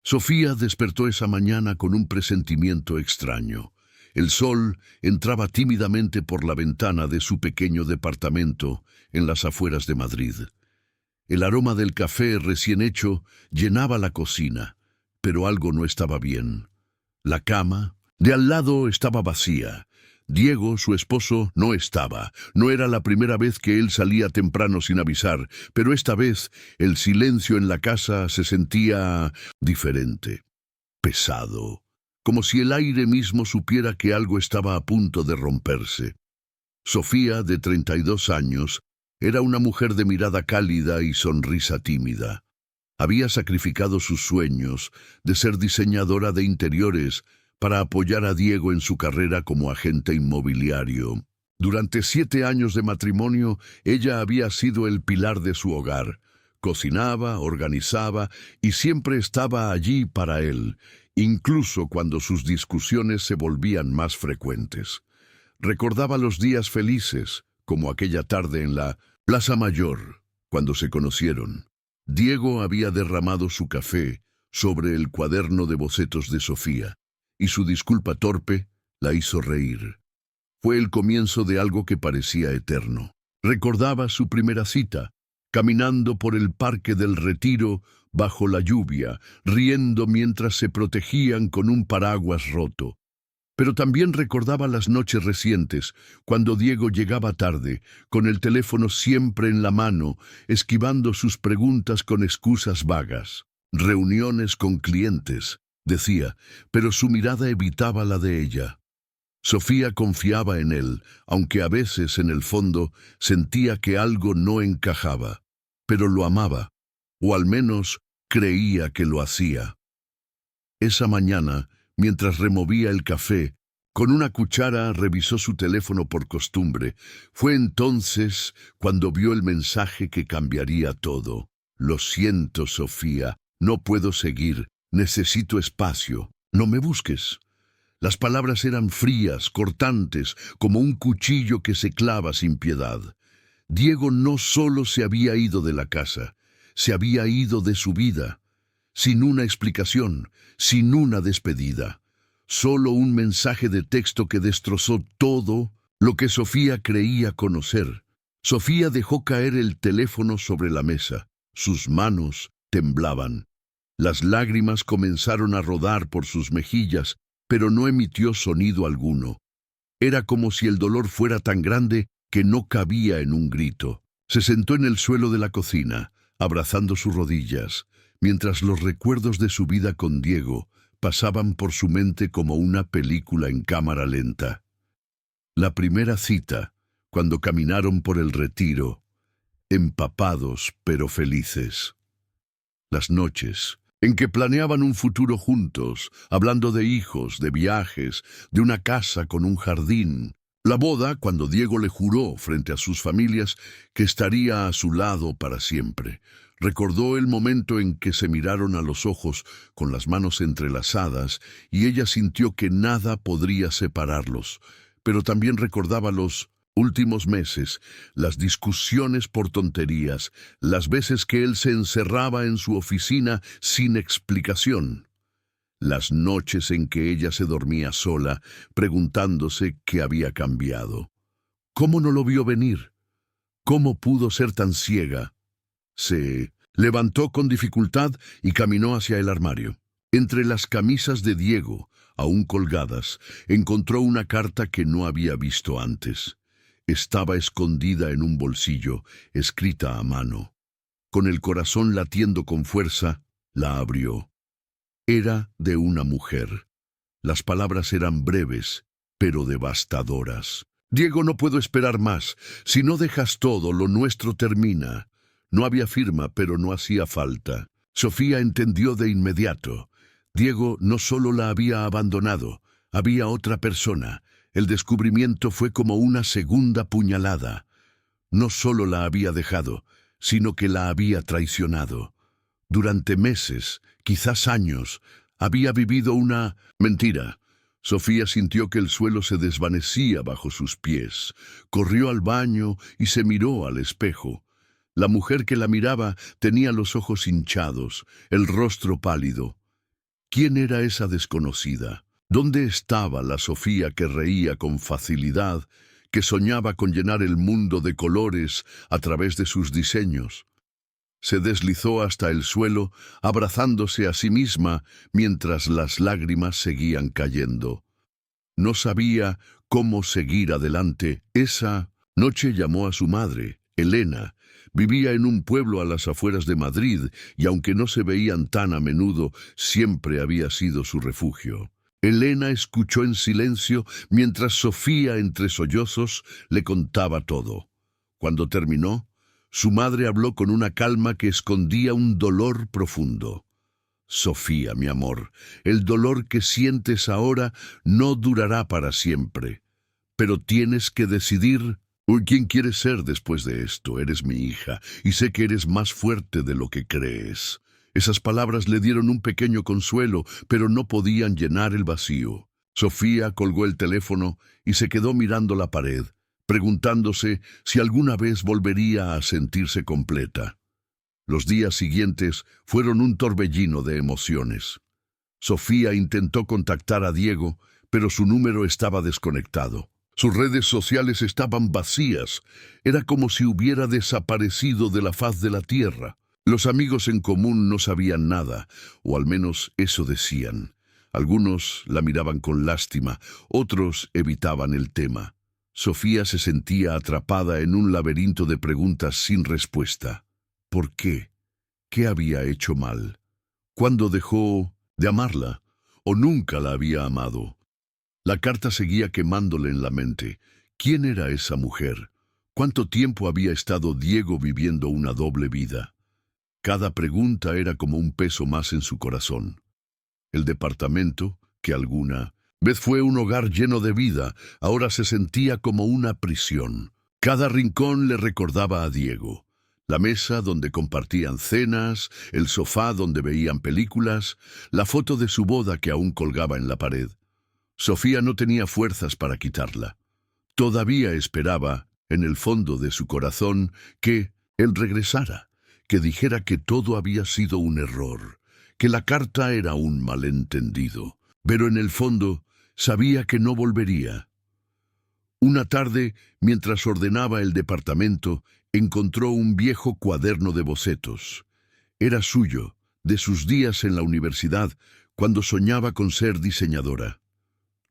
Sofía despertó esa mañana con un presentimiento extraño. El sol entraba tímidamente por la ventana de su pequeño departamento en las afueras de Madrid. El aroma del café recién hecho llenaba la cocina, pero algo no estaba bien. La cama de al lado estaba vacía. Diego, su esposo, no estaba. No era la primera vez que él salía temprano sin avisar, pero esta vez el silencio en la casa se sentía diferente, pesado, como si el aire mismo supiera que algo estaba a punto de romperse. Sofía, de 32 años, era una mujer de mirada cálida y sonrisa tímida. Había sacrificado sus sueños de ser diseñadora de interiores para apoyar a Diego en su carrera como agente inmobiliario. Durante 7 años de matrimonio, ella había sido el pilar de su hogar. Cocinaba, organizaba y siempre estaba allí para él, incluso cuando sus discusiones se volvían más frecuentes. Recordaba los días felices, como aquella tarde en la Plaza Mayor, cuando se conocieron. Diego había derramado su café sobre el cuaderno de bocetos de Sofía, y su disculpa torpe la hizo reír. Fue el comienzo de algo que parecía eterno. Recordaba su primera cita, caminando por el Parque del Retiro bajo la lluvia, riendo mientras se protegían con un paraguas roto. Pero también recordaba las noches recientes, cuando Diego llegaba tarde, con el teléfono siempre en la mano, esquivando sus preguntas con excusas vagas. Reuniones con clientes, decía, pero su mirada evitaba la de ella. Sofía confiaba en él, aunque a veces en el fondo sentía que algo no encajaba, pero lo amaba, o al menos creía que lo hacía. Esa mañana, mientras removía el café, con una cuchara revisó su teléfono por costumbre. Fue entonces cuando vio el mensaje que cambiaría todo. Lo siento, Sofía, no puedo seguir, necesito espacio, no me busques. Las palabras eran frías, cortantes, como un cuchillo que se clava sin piedad. Diego no solo se había ido de la casa, se había ido de su vida, sin una explicación, sin una despedida. Solo un mensaje de texto que destrozó todo lo que Sofía creía conocer. Sofía dejó caer el teléfono sobre la mesa. Sus manos temblaban. Las lágrimas comenzaron a rodar por sus mejillas, pero no emitió sonido alguno. Era como si el dolor fuera tan grande que no cabía en un grito. Se sentó en el suelo de la cocina, abrazando sus rodillas, mientras los recuerdos de su vida con Diego pasaban por su mente como una película en cámara lenta. La primera cita, cuando caminaron por el Retiro, empapados pero felices. Las noches en que planeaban un futuro juntos, hablando de hijos, de viajes, de una casa con un jardín. La boda, cuando Diego le juró frente a sus familias que estaría a su lado para siempre. Recordó el momento en que se miraron a los ojos con las manos entrelazadas y ella sintió que nada podría separarlos. Pero también recordaba los últimos meses, las discusiones por tonterías, las veces que él se encerraba en su oficina sin explicación. Las noches en que ella se dormía sola, preguntándose qué había cambiado. ¿Cómo no lo vio venir? ¿Cómo pudo ser tan ciega? Se levantó con dificultad y caminó hacia el armario. Entre las camisas de Diego, aún colgadas, encontró una carta que no había visto antes. Estaba escondida en un bolsillo, escrita a mano. Con el corazón latiendo con fuerza, la abrió. Era de una mujer. Las palabras eran breves, pero devastadoras. Diego, no puedo esperar más. Si no dejas todo, lo nuestro termina. No había firma, pero no hacía falta. Sofía entendió de inmediato. Diego no solo la había abandonado, había otra persona. El descubrimiento fue como una segunda puñalada. No solo la había dejado, sino que la había traicionado. Durante meses, quizás años, había vivido una mentira. Sofía sintió que el suelo se desvanecía bajo sus pies. Corrió al baño y se miró al espejo. La mujer que la miraba tenía los ojos hinchados, el rostro pálido. ¿Quién era esa desconocida? ¿Dónde estaba la Sofía que reía con facilidad, que soñaba con llenar el mundo de colores a través de sus diseños? Se deslizó hasta el suelo, abrazándose a sí misma mientras las lágrimas seguían cayendo. No sabía cómo seguir adelante. Esa noche llamó a su madre, Elena. Vivía en un pueblo a las afueras de Madrid y aunque no se veían tan a menudo, siempre había sido su refugio. Elena escuchó en silencio mientras Sofía, entre sollozos, le contaba todo. Cuando terminó, su madre habló con una calma que escondía un dolor profundo. Sofía, mi amor, el dolor que sientes ahora no durará para siempre, pero tienes que decidir quién quieres ser después de esto. Eres mi hija y sé que eres más fuerte de lo que crees. Esas palabras le dieron un pequeño consuelo, pero no podían llenar el vacío. Sofía colgó el teléfono y se quedó mirando la pared, preguntándose si alguna vez volvería a sentirse completa. Los días siguientes fueron un torbellino de emociones. Sofía intentó contactar a Diego, pero su número estaba desconectado. Sus redes sociales estaban vacías. Era como si hubiera desaparecido de la faz de la tierra. Los amigos en común no sabían nada, o al menos eso decían. Algunos la miraban con lástima, otros evitaban el tema. Sofía se sentía atrapada en un laberinto de preguntas sin respuesta. ¿Por qué? ¿Qué había hecho mal? ¿Cuándo dejó de amarla? ¿O nunca la había amado? La carta seguía quemándole en la mente. ¿Quién era esa mujer? ¿Cuánto tiempo había estado Diego viviendo una doble vida? Cada pregunta era como un peso más en su corazón. El departamento, que alguna vez fue un hogar lleno de vida, ahora se sentía como una prisión. Cada rincón le recordaba a Diego. La mesa donde compartían cenas, el sofá donde veían películas, la foto de su boda que aún colgaba en la pared. Sofía no tenía fuerzas para quitarla. Todavía esperaba, en el fondo de su corazón, que él regresara, que dijera que todo había sido un error, que la carta era un malentendido. Pero en el fondo sabía que no volvería. Una tarde, mientras ordenaba el departamento, encontró un viejo cuaderno de bocetos. Era suyo, de sus días en la universidad, cuando soñaba con ser diseñadora.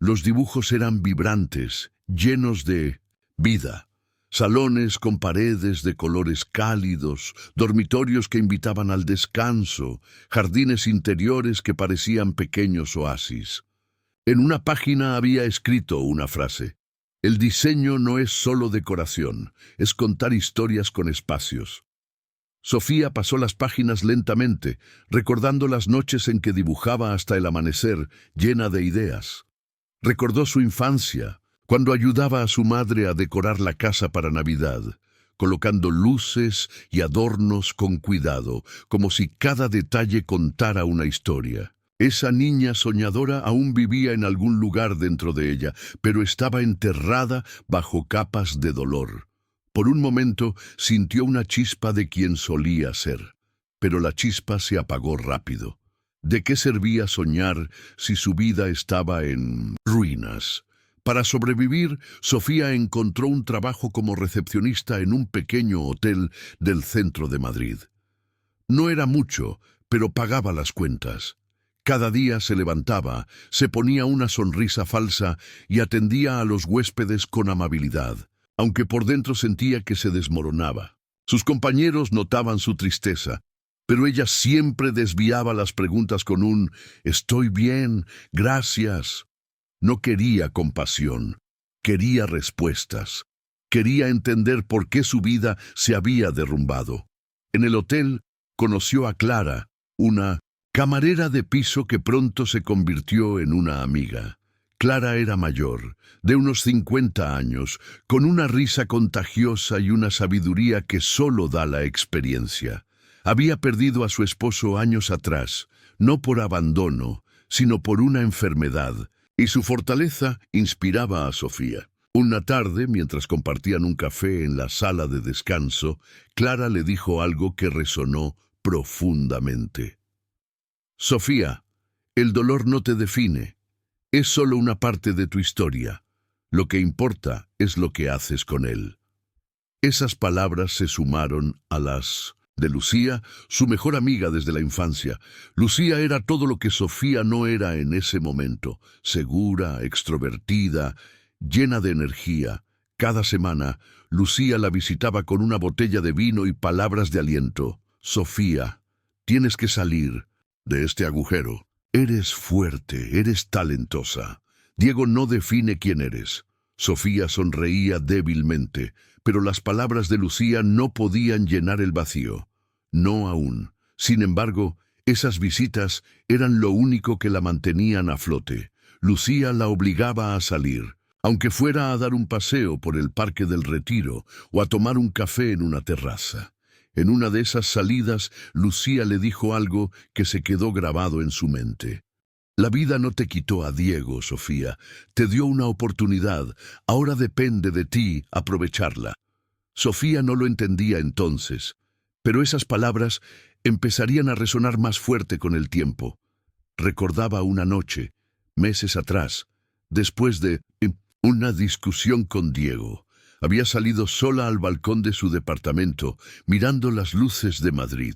Los dibujos eran vibrantes, llenos de vida. Salones con paredes de colores cálidos, dormitorios que invitaban al descanso, jardines interiores que parecían pequeños oasis. En una página había escrito una frase: el diseño no es solo decoración, es contar historias con espacios. Sofía pasó las páginas lentamente, recordando las noches en que dibujaba hasta el amanecer, llena de ideas. Recordó su infancia, cuando ayudaba a su madre a decorar la casa para Navidad, colocando luces y adornos con cuidado, como si cada detalle contara una historia. Esa niña soñadora aún vivía en algún lugar dentro de ella, pero estaba enterrada bajo capas de dolor. Por un momento sintió una chispa de quien solía ser, pero la chispa se apagó rápido. ¿De qué servía soñar si su vida estaba en ruinas? Para sobrevivir, Sofía encontró un trabajo como recepcionista en un pequeño hotel del centro de Madrid. No era mucho, pero pagaba las cuentas. Cada día se levantaba, se ponía una sonrisa falsa y atendía a los huéspedes con amabilidad, aunque por dentro sentía que se desmoronaba. Sus compañeros notaban su tristeza, pero ella siempre desviaba las preguntas con un «estoy bien, gracias». No quería compasión, quería respuestas. Quería entender por qué su vida se había derrumbado. En el hotel conoció a Clara, una camarera de piso que pronto se convirtió en una amiga. Clara era mayor, de unos 50 años, con una risa contagiosa y una sabiduría que solo da la experiencia. Había perdido a su esposo años atrás, no por abandono, sino por una enfermedad, y su fortaleza inspiraba a Sofía. Una tarde, mientras compartían un café en la sala de descanso, Clara le dijo algo que resonó profundamente. «Sofía, El dolor no te define. Es solo una parte de tu historia. Lo que importa es lo que haces con él. Esas palabras se sumaron a las de Lucía, su mejor amiga desde la infancia. Lucía era todo lo que Sofía no era en ese momento: segura, extrovertida, llena de energía. Cada semana, Lucía la visitaba con una botella de vino y palabras de aliento. Sofía, tienes que salir de este agujero. Eres fuerte, eres talentosa. Diego no define quién eres. Sofía sonreía débilmente, pero las palabras de Lucía no podían llenar el vacío. No aún. Sin embargo, esas visitas eran lo único que la mantenían a flote. Lucía la obligaba a salir, aunque fuera a dar un paseo por el Parque del Retiro o a tomar un café en una terraza. En una de esas salidas, Lucía le dijo algo que se quedó grabado en su mente. La vida no te quitó a Diego, Sofía. Te dio una oportunidad. Ahora depende de ti aprovecharla. Sofía no lo entendía entonces, pero esas palabras empezarían a resonar más fuerte con el tiempo. Recordaba una noche, meses atrás, después de una discusión con Diego. Había salido sola al balcón de su departamento, mirando las luces de Madrid.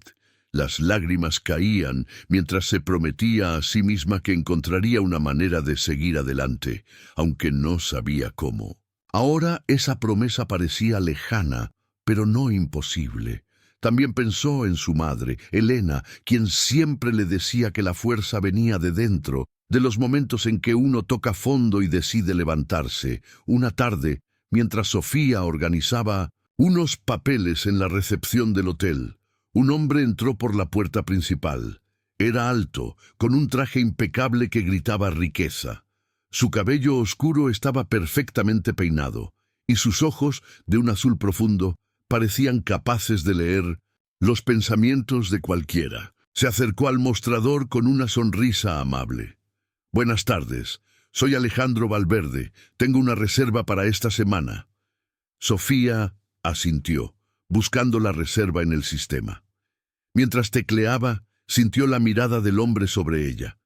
Las lágrimas caían mientras se prometía a sí misma que encontraría una manera de seguir adelante, aunque no sabía cómo. Ahora esa promesa parecía lejana, pero no imposible. También pensó en su madre, Elena, quien siempre le decía que la fuerza venía de dentro, de los momentos en que uno toca fondo y decide levantarse. Una tarde, mientras Sofía organizaba unos papeles en la recepción del hotel, un hombre entró por la puerta principal. Era alto, con un traje impecable que gritaba riqueza. Su cabello oscuro estaba perfectamente peinado, y sus ojos, de un azul profundo, parecían capaces de leer los pensamientos de cualquiera. Se acercó al mostrador con una sonrisa amable. «Buenas tardes. Soy Alejandro Valverde. Tengo una reserva para esta semana». Sofía asintió, buscando la reserva en el sistema. Mientras tecleaba, sintió la mirada del hombre sobre ella.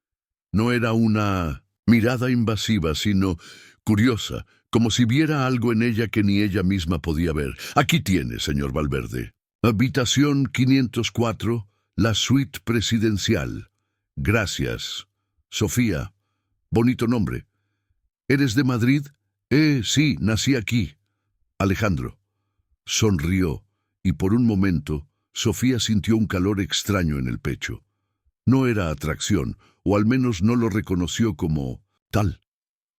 No era una mirada invasiva, sino curiosa, como si viera algo en ella que ni ella misma podía ver. «Aquí tiene, señor Valverde. Habitación 504, la suite presidencial. Gracias. Sofía. Bonito nombre. ¿Eres de Madrid?» Sí, nací aquí». «Alejandro». Sonrió, y por un momento, Sofía sintió un calor extraño en el pecho. No era atracción, o al menos no lo reconoció como tal.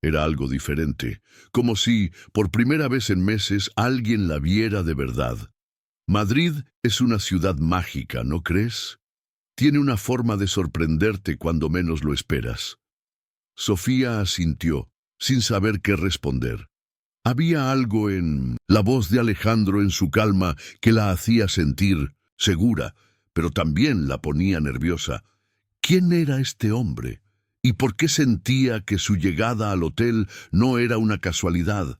Era algo diferente, como si, por primera vez en meses, alguien la viera de verdad. Madrid es una ciudad mágica, ¿no crees? Tiene una forma de sorprenderte cuando menos lo esperas. Sofía asintió, sin saber qué responder. Había algo en la voz de Alejandro, en su calma, que la hacía sentir segura, pero también la ponía nerviosa. ¿Quién era este hombre? ¿Y por qué sentía que su llegada al hotel no era una casualidad?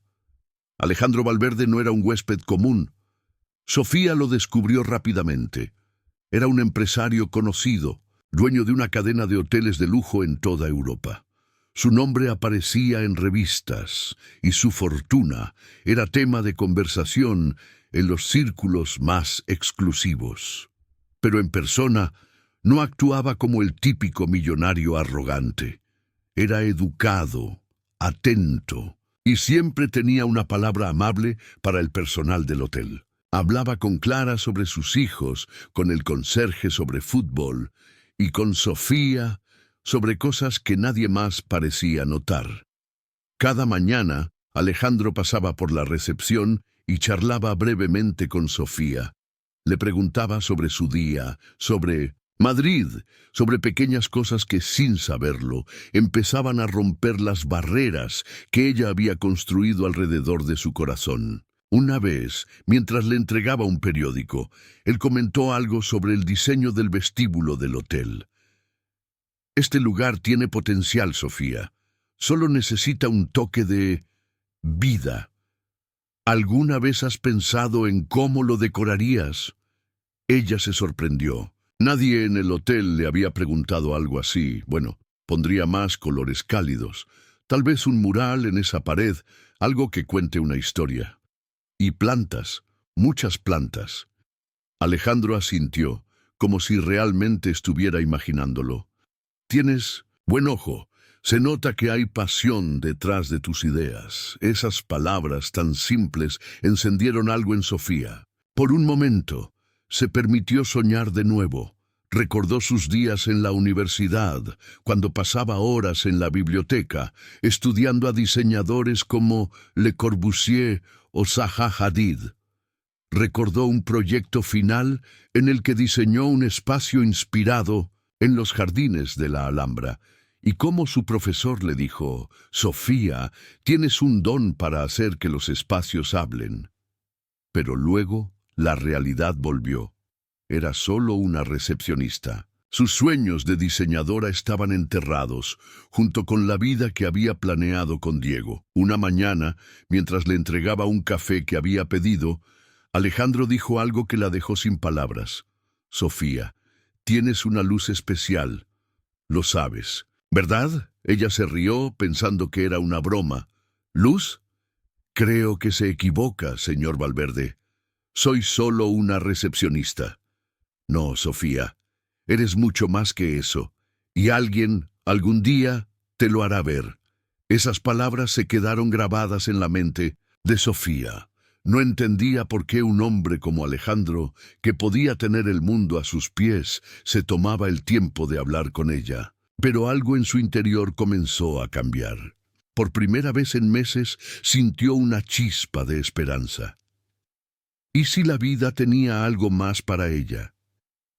Alejandro Valverde no era un huésped común. Sofía lo descubrió rápidamente. Era un empresario conocido, dueño de una cadena de hoteles de lujo en toda Europa. Su nombre aparecía en revistas y su fortuna era tema de conversación en los círculos más exclusivos. Pero en persona no actuaba como el típico millonario arrogante. Era educado, atento, y siempre tenía una palabra amable para el personal del hotel. Hablaba con Clara sobre sus hijos, con el conserje sobre fútbol, y con Sofía sobre cosas que nadie más parecía notar. Cada mañana, Alejandro pasaba por la recepción y charlaba brevemente con Sofía. Le preguntaba sobre su día, sobre Madrid, sobre pequeñas cosas que, sin saberlo, empezaban a romper las barreras que ella había construido alrededor de su corazón. Una vez, mientras le entregaba un periódico, él comentó algo sobre el diseño del vestíbulo del hotel. «Este lugar tiene potencial, Sofía. Solo necesita un toque de vida. ¿Alguna vez has pensado en cómo lo decorarías?» Ella se sorprendió. Nadie en el hotel le había preguntado algo así. Bueno, Pondría más colores cálidos, tal vez un mural en esa pared, algo que cuente una historia. Y plantas, muchas plantas. Alejandro asintió, como si realmente estuviera imaginándolo. Tienes buen ojo. Se nota que hay pasión detrás de tus ideas. Esas palabras tan simples encendieron algo en Sofía. Por un momento, se permitió soñar de nuevo. Recordó sus días en la universidad, cuando pasaba horas en la biblioteca, estudiando a diseñadores como Le Corbusier o Zaha Hadid. Recordó un proyecto final en el que diseñó un espacio inspirado en los jardines de la Alhambra, y cómo su profesor le dijo: «Sofía, tienes un don para hacer que los espacios hablen». Pero luego la realidad volvió. Era solo una recepcionista. Sus sueños de diseñadora estaban enterrados, junto con la vida que había planeado con Diego. Una mañana, mientras le entregaba un café que había pedido, Alejandro dijo algo que la dejó sin palabras. «Sofía, tienes una luz especial. Lo sabes, ¿verdad?». Ella se rió pensando que era una broma. «¿Luz? Creo que se equivoca, señor Valverde. Soy solo una recepcionista». «No, Sofía, eres mucho más que eso, y alguien, algún día, te lo hará ver». Esas palabras se quedaron grabadas en la mente de Sofía. No entendía por qué un hombre como Alejandro, que podía tener el mundo a sus pies, se tomaba el tiempo de hablar con ella. Pero algo en su interior comenzó a cambiar. Por primera vez en meses sintió una chispa de esperanza. ¿Y si la vida tenía algo más para ella?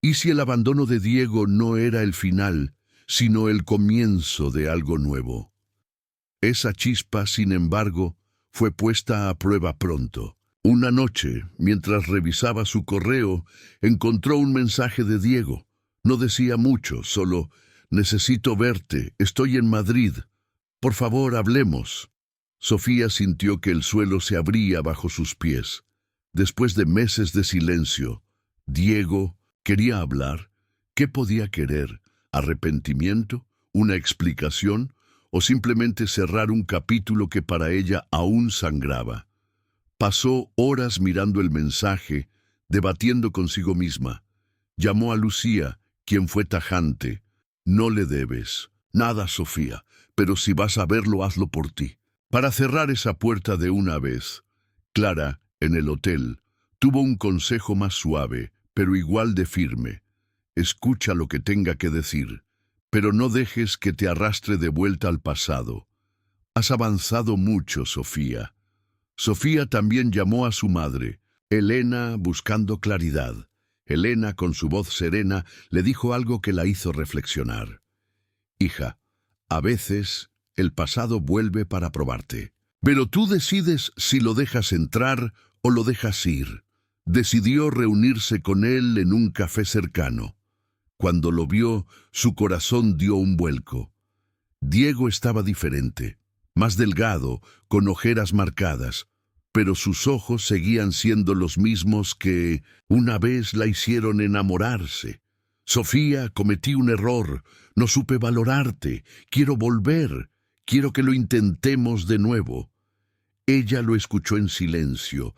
¿Y si el abandono de Diego no era el final, sino el comienzo de algo nuevo? Esa chispa, sin embargo, fue puesta a prueba pronto. Una noche, mientras revisaba su correo, encontró un mensaje de Diego. No decía mucho, solo: «Necesito verte, estoy en Madrid. Por favor, hablemos». Sofía sintió que el suelo se abría bajo sus pies. Después de meses de silencio, Diego quería hablar. ¿Qué podía querer? ¿Arrepentimiento? ¿Una explicación? ¿O simplemente cerrar un capítulo que para ella aún sangraba? Pasó horas mirando el mensaje, debatiendo consigo misma. Llamó a Lucía, quien fue tajante. «No le debes nada, Sofía, pero si vas a verlo, hazlo por ti». Para cerrar esa puerta de una vez, Clara, en el hotel, tuvo un consejo más suave, pero igual de firme. «Escucha lo que tenga que decir, pero no dejes que te arrastre de vuelta al pasado. Has avanzado mucho, Sofía». Sofía también llamó a su madre, Elena, buscando claridad. Elena, con su voz serena, le dijo algo que la hizo reflexionar. «Hija, a veces el pasado vuelve para probarte. Pero tú decides si lo dejas entrar o lo dejas ir». Decidió reunirse con él en un café cercano. Cuando lo vio, su corazón dio un vuelco. Diego estaba diferente, más delgado, con ojeras marcadas, pero sus ojos seguían siendo los mismos que una vez la hicieron enamorarse. «Sofía, cometí un error, no supe valorarte, quiero volver, quiero que lo intentemos de nuevo». Ella lo escuchó en silencio,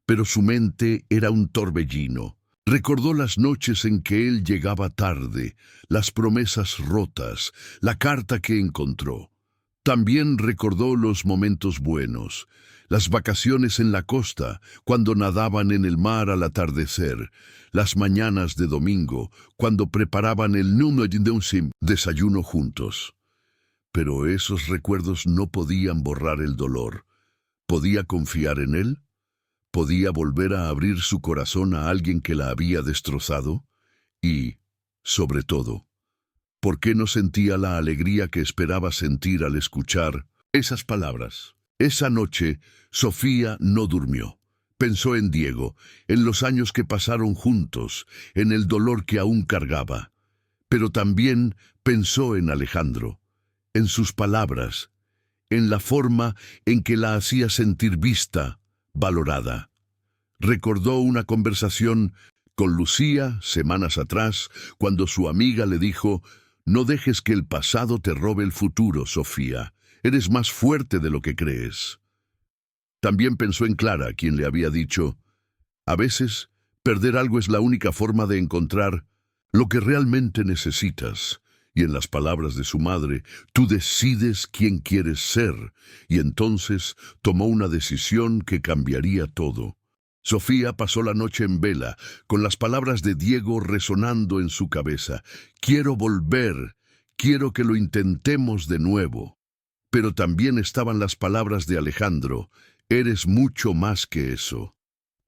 pero su mente era un torbellino. Recordó las noches en que él llegaba tarde, las promesas rotas, la carta que encontró. También recordó los momentos buenos, las vacaciones en la costa, cuando nadaban en el mar al atardecer, las mañanas de domingo, cuando preparaban el número de un desayuno juntos. Pero esos recuerdos no podían borrar el dolor. ¿Podía confiar en él? ¿Podía volver a abrir su corazón a alguien que la había destrozado? Y, sobre todo, ¿por qué no sentía la alegría que esperaba sentir al escuchar esas palabras? Esa noche, Sofía no durmió. Pensó en Diego, en los años que pasaron juntos, en el dolor que aún cargaba. Pero también pensó en Alejandro, en sus palabras, en la forma en que la hacía sentir vista, valorada. Recordó una conversación con Lucía semanas atrás, cuando su amiga le dijo: No dejes que el pasado te robe el futuro, Sofía. Eres más fuerte de lo que crees. También pensó en Clara, quien le había dicho, a veces, perder algo es la única forma de encontrar lo que realmente necesitas. Y en las palabras de su madre, tú decides quién quieres ser, y entonces tomó una decisión que cambiaría todo. Sofía pasó la noche en vela, con las palabras de Diego resonando en su cabeza. Quiero volver, quiero que lo intentemos de nuevo. Pero también estaban las palabras de Alejandro, eres mucho más que eso.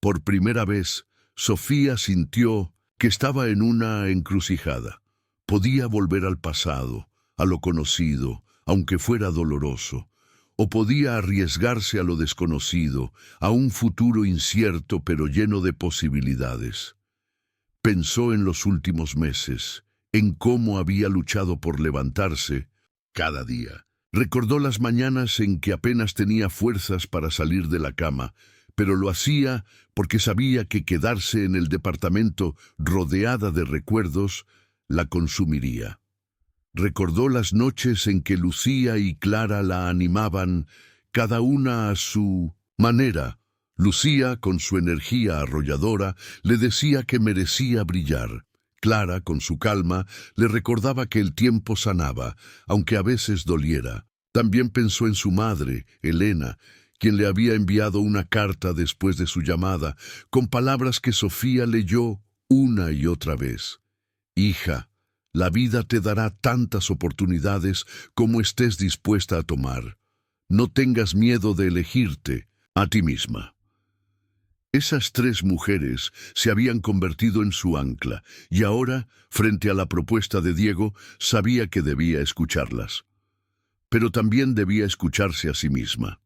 Por primera vez, Sofía sintió que estaba en una encrucijada. Podía volver al pasado, a lo conocido, aunque fuera doloroso, o podía arriesgarse a lo desconocido, a un futuro incierto pero lleno de posibilidades. Pensó en los últimos meses, en cómo había luchado por levantarse cada día. Recordó las mañanas en que apenas tenía fuerzas para salir de la cama, pero lo hacía porque sabía que quedarse en el departamento rodeada de recuerdos la consumiría. Recordó las noches en que Lucía y Clara la animaban, cada una a su manera. Lucía, con su energía arrolladora, le decía que merecía brillar. Clara, con su calma, le recordaba que el tiempo sanaba, aunque a veces doliera. También pensó en su madre, Elena, quien le había enviado una carta después de su llamada, con palabras que Sofía leyó una y otra vez. Hija, la vida te dará tantas oportunidades como estés dispuesta a tomar. No tengas miedo de elegirte a ti misma. Esas tres mujeres se habían convertido en su ancla, y ahora, frente a la propuesta de Diego, sabía que debía escucharlas. Pero también debía escucharse a sí misma.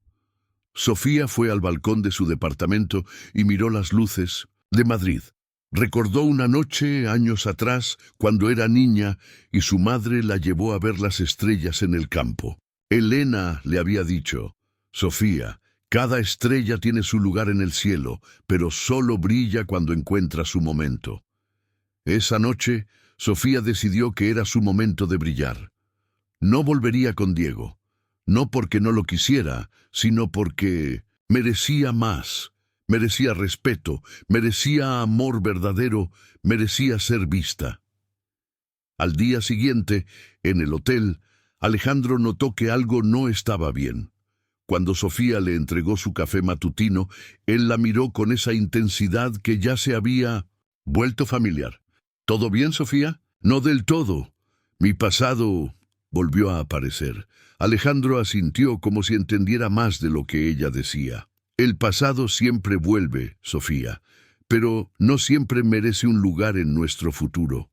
Sofía fue al balcón de su departamento y miró las luces de Madrid. Recordó una noche, años atrás, cuando era niña, y su madre la llevó a ver las estrellas en el campo. Elena le había dicho, Sofía, cada estrella tiene su lugar en el cielo, pero solo brilla cuando encuentra su momento. Esa noche, Sofía decidió que era su momento de brillar. No volvería con Diego, no porque no lo quisiera, sino porque merecía más. Merecía respeto, merecía amor verdadero, merecía ser vista. Al día siguiente, en el hotel, Alejandro notó que algo no estaba bien. Cuando Sofía le entregó su café matutino, él la miró con esa intensidad que ya se había vuelto familiar. ¿Todo bien, Sofía? No del todo. Mi pasado volvió a aparecer. Alejandro asintió como si entendiera más de lo que ella decía. El pasado siempre vuelve, Sofía, pero no siempre merece un lugar en nuestro futuro.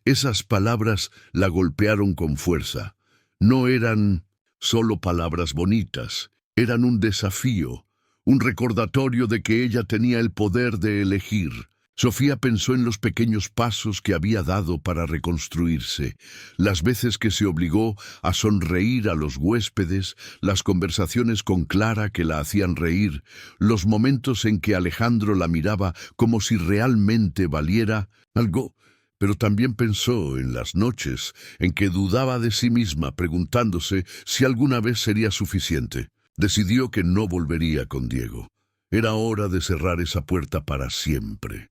Esas palabras la golpearon con fuerza. No eran solo palabras bonitas, eran un desafío, un recordatorio de que ella tenía el poder de elegir. Sofía pensó en los pequeños pasos que había dado para reconstruirse, las veces que se obligó a sonreír a los huéspedes, las conversaciones con Clara que la hacían reír, los momentos en que Alejandro la miraba como si realmente valiera algo, pero también pensó en las noches en que dudaba de sí misma preguntándose si alguna vez sería suficiente. Decidió que no volvería con Diego. Era hora de cerrar esa puerta para siempre.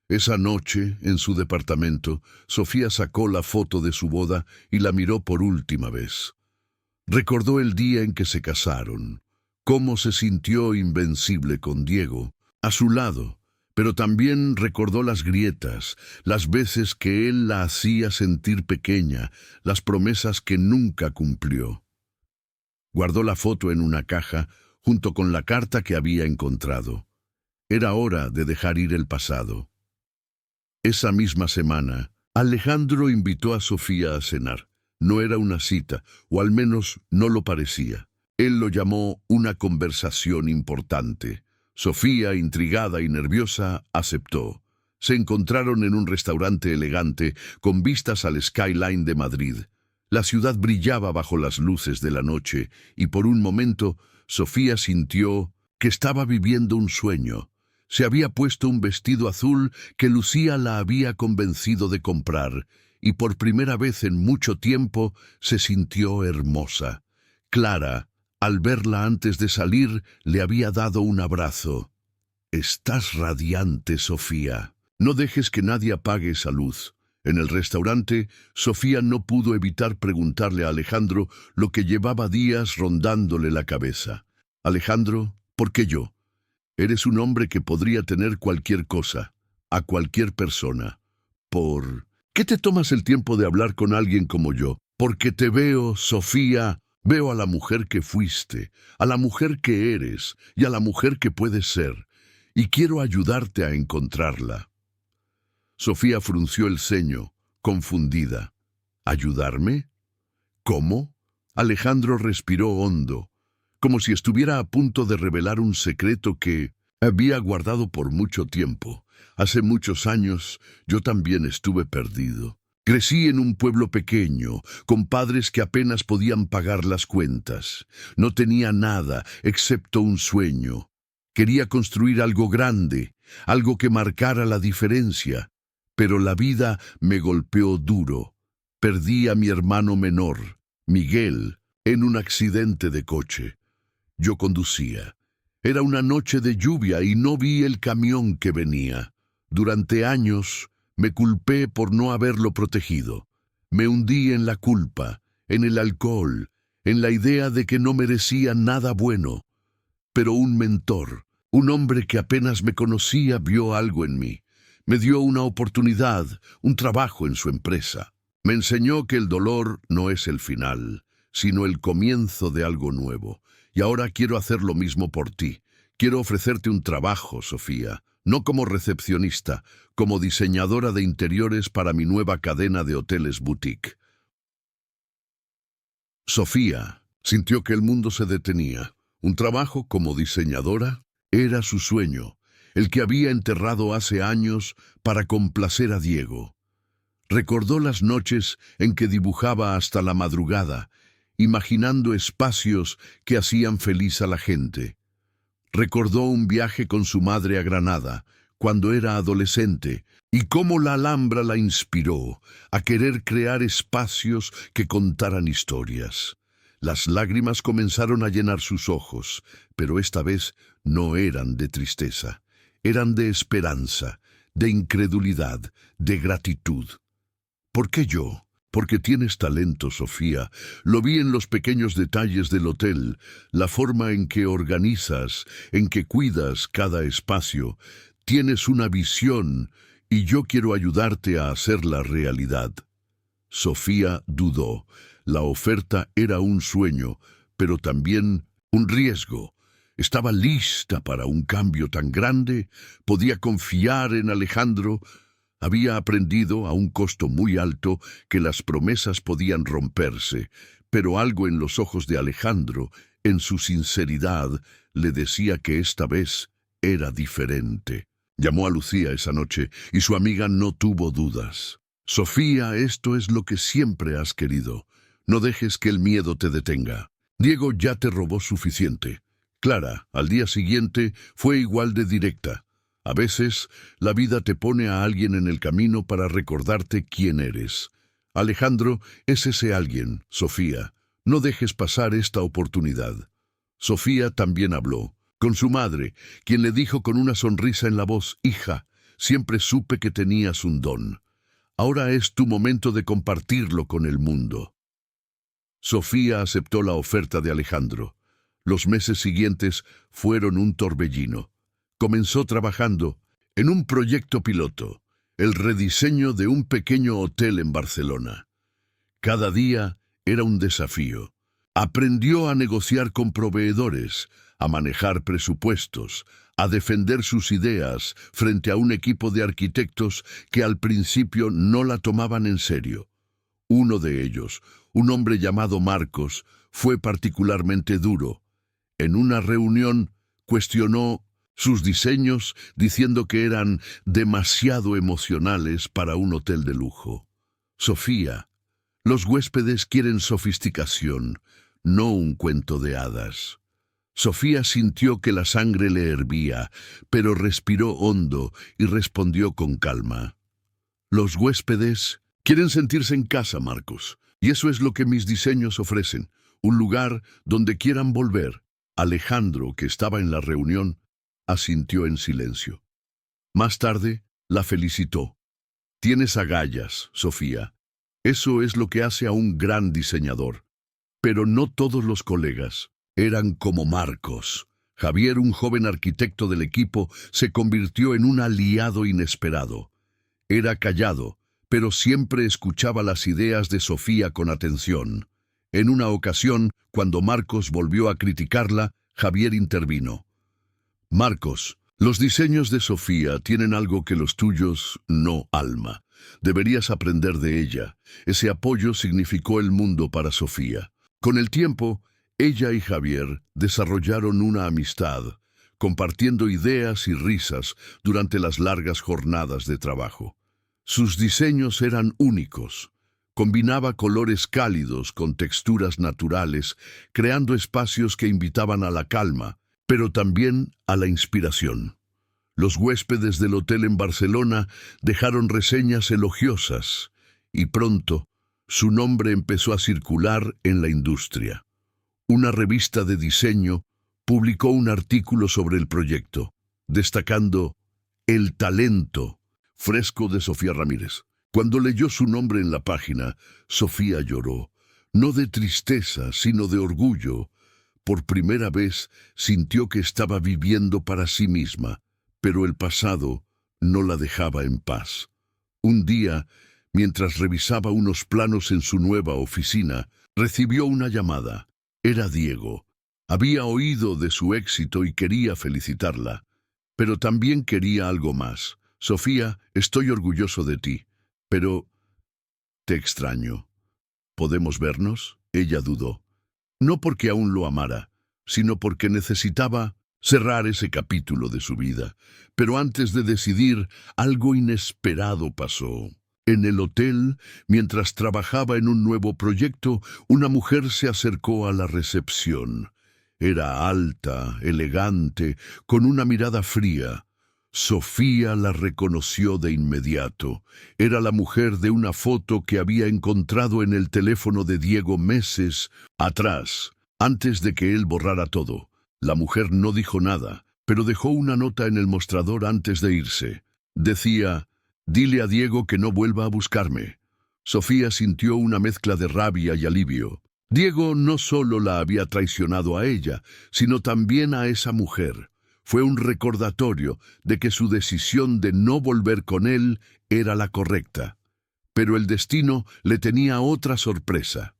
Esa noche, en su departamento, Sofía sacó la foto de su boda y la miró por última vez. Recordó el día en que se casaron, cómo se sintió invencible con Diego a su lado, pero también recordó las grietas, las veces que él la hacía sentir pequeña, las promesas que nunca cumplió. Guardó la foto en una caja junto con la carta que había encontrado. Era hora de dejar ir el pasado. Esa misma semana, Alejandro invitó a Sofía a cenar. No era una cita, o al menos no lo parecía. Él lo llamó una conversación importante. Sofía, intrigada y nerviosa, aceptó. Se encontraron en un restaurante elegante con vistas al skyline de Madrid. La ciudad brillaba bajo las luces de la noche y por un momento Sofía sintió que estaba viviendo un sueño. Se había puesto un vestido azul que Lucía la había convencido de comprar, y por primera vez en mucho tiempo se sintió hermosa. Clara, al verla antes de salir, le había dado un abrazo. «Estás radiante, Sofía. No dejes que nadie apague esa luz». En el restaurante, Sofía no pudo evitar preguntarle a Alejandro lo que llevaba días rondándole la cabeza. «Alejandro, ¿por qué yo? Eres un hombre que podría tener cualquier cosa, a cualquier persona. ¿Por qué te tomas el tiempo de hablar con alguien como yo? Porque te veo, Sofía, veo a la mujer que fuiste, a la mujer que eres y a la mujer que puedes ser, y quiero ayudarte a encontrarla». Sofía frunció el ceño, confundida. ¿Ayudarme? ¿Cómo? Alejandro respiró hondo, como si estuviera a punto de revelar un secreto que había guardado por mucho tiempo. Hace muchos años yo también estuve perdido. Crecí en un pueblo pequeño, con padres que apenas podían pagar las cuentas. No tenía nada excepto un sueño. Quería construir algo grande, algo que marcara la diferencia. Pero la vida me golpeó duro. Perdí a mi hermano menor, Miguel, en un accidente de coche. Yo conducía. Era una noche de lluvia y no vi el camión que venía. Durante años me culpé por no haberlo protegido. Me hundí en la culpa, en el alcohol, en la idea de que no merecía nada bueno. Pero un mentor, un hombre que apenas me conocía, vio algo en mí. Me dio una oportunidad, un trabajo en su empresa. Me enseñó que el dolor no es el final, sino el comienzo de algo nuevo. Y ahora quiero hacer lo mismo por ti. Quiero ofrecerte un trabajo, Sofía, no como recepcionista, como diseñadora de interiores para mi nueva cadena de hoteles boutique. Sofía sintió que el mundo se detenía. Un trabajo como diseñadora era su sueño, el que había enterrado hace años para complacer a Diego. Recordó las noches en que dibujaba hasta la madrugada, imaginando espacios que hacían feliz a la gente. Recordó un viaje con su madre a Granada, cuando era adolescente, y cómo la Alhambra la inspiró a querer crear espacios que contaran historias. Las lágrimas comenzaron a llenar sus ojos, pero esta vez no eran de tristeza. Eran de esperanza, de incredulidad, de gratitud. ¿Por qué yo? Porque tienes talento, Sofía. Lo vi en los pequeños detalles del hotel, la forma en que organizas, en que cuidas cada espacio. Tienes una visión y yo quiero ayudarte a hacerla realidad. Sofía dudó. La oferta era un sueño, pero también un riesgo. Estaba lista para un cambio tan grande, podía confiar en Alejandro. Había aprendido, a un costo muy alto, que las promesas podían romperse, pero algo en los ojos de Alejandro, en su sinceridad, le decía que esta vez era diferente. Llamó a Lucía esa noche y su amiga no tuvo dudas. «Sofía, esto es lo que siempre has querido. No dejes que el miedo te detenga. Diego ya te robó suficiente». Clara, al día siguiente, fue igual de directa. A veces, la vida te pone a alguien en el camino para recordarte quién eres. Alejandro es ese alguien, Sofía. No dejes pasar esta oportunidad. Sofía también habló con su madre, quien le dijo con una sonrisa en la voz: «Hija, siempre supe que tenías un don. Ahora es tu momento de compartirlo con el mundo». Sofía aceptó la oferta de Alejandro. Los meses siguientes fueron un torbellino. Comenzó trabajando en un proyecto piloto, el rediseño de un pequeño hotel en Barcelona. Cada día era un desafío. Aprendió a negociar con proveedores, a manejar presupuestos, a defender sus ideas frente a un equipo de arquitectos que al principio no la tomaban en serio. Uno de ellos, un hombre llamado Marcos, fue particularmente duro. En una reunión cuestionó sus diseños diciendo que eran demasiado emocionales para un hotel de lujo. «Sofía, los huéspedes quieren sofisticación, no un cuento de hadas». Sofía sintió que la sangre le hervía, pero respiró hondo y respondió con calma: «Los huéspedes Quieren sentirse en casa, Marcos, y eso es lo que mis diseños ofrecen, un lugar donde quieran volver. Alejandro, que estaba en la reunión, asintió en silencio. Más tarde, la felicitó. Tienes agallas, Sofía. Eso es lo que hace a un gran diseñador. Pero no todos los colegas eran como Marcos. Javier, un joven arquitecto del equipo, se convirtió en un aliado inesperado. Era callado, pero siempre escuchaba las ideas de Sofía con atención. En una ocasión, cuando Marcos volvió a criticarla, Javier intervino. Marcos, los diseños de Sofía tienen algo que los tuyos no, Alma. Deberías aprender de ella. Ese apoyo significó el mundo para Sofía. Con el tiempo, ella y Javier desarrollaron una amistad, compartiendo ideas y risas durante las largas jornadas de trabajo. Sus diseños eran únicos. Combinaba colores cálidos con texturas naturales, creando espacios que invitaban a la calma, pero también a la inspiración. Los huéspedes del hotel en Barcelona dejaron reseñas elogiosas, y pronto su nombre empezó a circular en la industria. Una revista de diseño publicó un artículo sobre el proyecto, destacando el talento fresco de Sofía Ramírez. Cuando leyó su nombre en la página, Sofía lloró, no de tristeza, sino de orgullo. Por primera vez sintió que estaba viviendo para sí misma, pero el pasado no la dejaba en paz. Un día, mientras revisaba unos planos en su nueva oficina, recibió una llamada. Era Diego. Había oído de su éxito y quería felicitarla, pero también quería algo más. Sofía, estoy orgulloso de ti, pero te extraño. ¿Podemos vernos? Ella dudó. No porque aún lo amara, sino porque necesitaba cerrar ese capítulo de su vida. Pero antes de decidir, algo inesperado pasó. En el hotel, mientras trabajaba en un nuevo proyecto, una mujer se acercó a la recepción. Era alta, elegante, con una mirada fría. Sofía la reconoció de inmediato. Era la mujer de una foto que había encontrado en el teléfono de Diego meses atrás, antes de que él borrara todo. La mujer no dijo nada, pero dejó una nota en el mostrador antes de irse. Decía, «Dile a Diego que no vuelva a buscarme». Sofía sintió una mezcla de rabia y alivio. Diego no solo la había traicionado a ella, sino también a esa mujer. Fue un recordatorio de que su decisión de no volver con él era la correcta. Pero el destino le tenía otra sorpresa.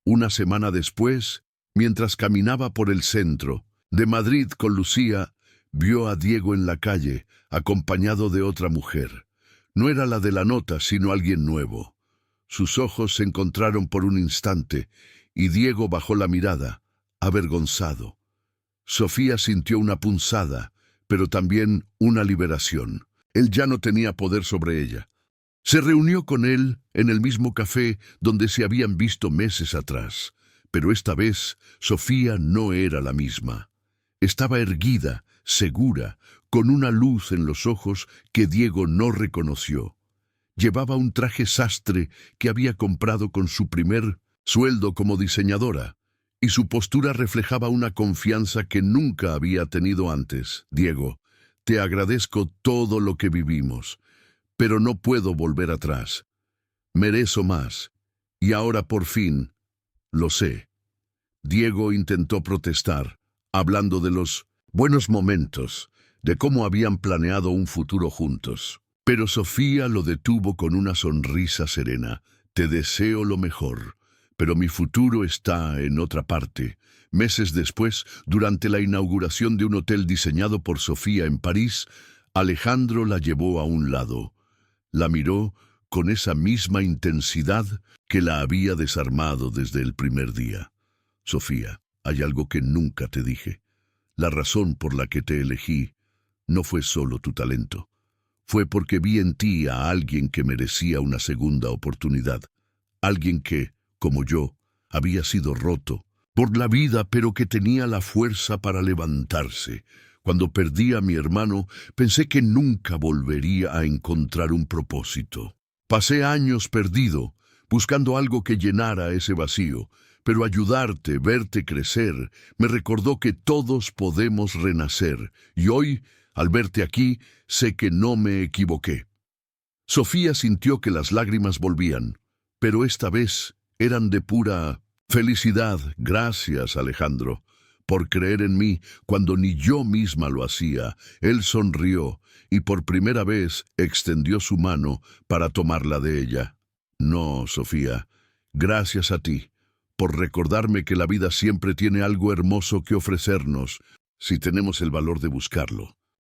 Una semana después, mientras caminaba por el centro de Madrid con Lucía, vio a Diego en la calle, acompañado de otra mujer. No era la de la nota, sino alguien nuevo. Sus ojos se encontraron por un instante, y Diego bajó la mirada, avergonzado. Sofía sintió una punzada, pero también una liberación. Él ya no tenía poder sobre ella. Se reunió con él en el mismo café donde se habían visto meses atrás, pero esta vez Sofía no era la misma. Estaba erguida, segura, con una luz en los ojos que Diego no reconoció. Llevaba un traje sastre que había comprado con su primer sueldo como diseñadora, y su postura reflejaba una confianza que nunca había tenido antes. Diego, te agradezco todo lo que vivimos, pero no puedo volver atrás. Merezco más, y ahora por fin lo sé. Diego intentó protestar, hablando de los buenos momentos, de cómo habían planeado un futuro juntos. Pero Sofía lo detuvo con una sonrisa serena. Te deseo lo mejor, pero mi futuro está en otra parte. Meses después, durante la inauguración de un hotel diseñado por Sofía en París, Alejandro la llevó a un lado. La miró con esa misma intensidad que la había desarmado desde el primer día. Sofía, hay algo que nunca te dije. La razón por la que te elegí no fue solo tu talento. Fue porque vi en ti a alguien que merecía una segunda oportunidad. Alguien que, como yo, había sido roto por la vida, pero que tenía la fuerza para levantarse. Cuando perdí a mi hermano, pensé que nunca volvería a encontrar un propósito. Pasé años perdido, buscando algo que llenara ese vacío, pero ayudarte, verte crecer, me recordó que todos podemos renacer, y hoy, al verte aquí, sé que no me equivoqué. Sofía sintió que las lágrimas volvían, pero esta vez eran de pura felicidad. Gracias, Alejandro, por creer en mí cuando ni yo misma lo hacía. Él sonrió y por primera vez extendió su mano para tomarla de ella. No, Sofía, gracias a ti, por recordarme que la vida siempre tiene algo hermoso que ofrecernos, si tenemos el valor de buscarlo.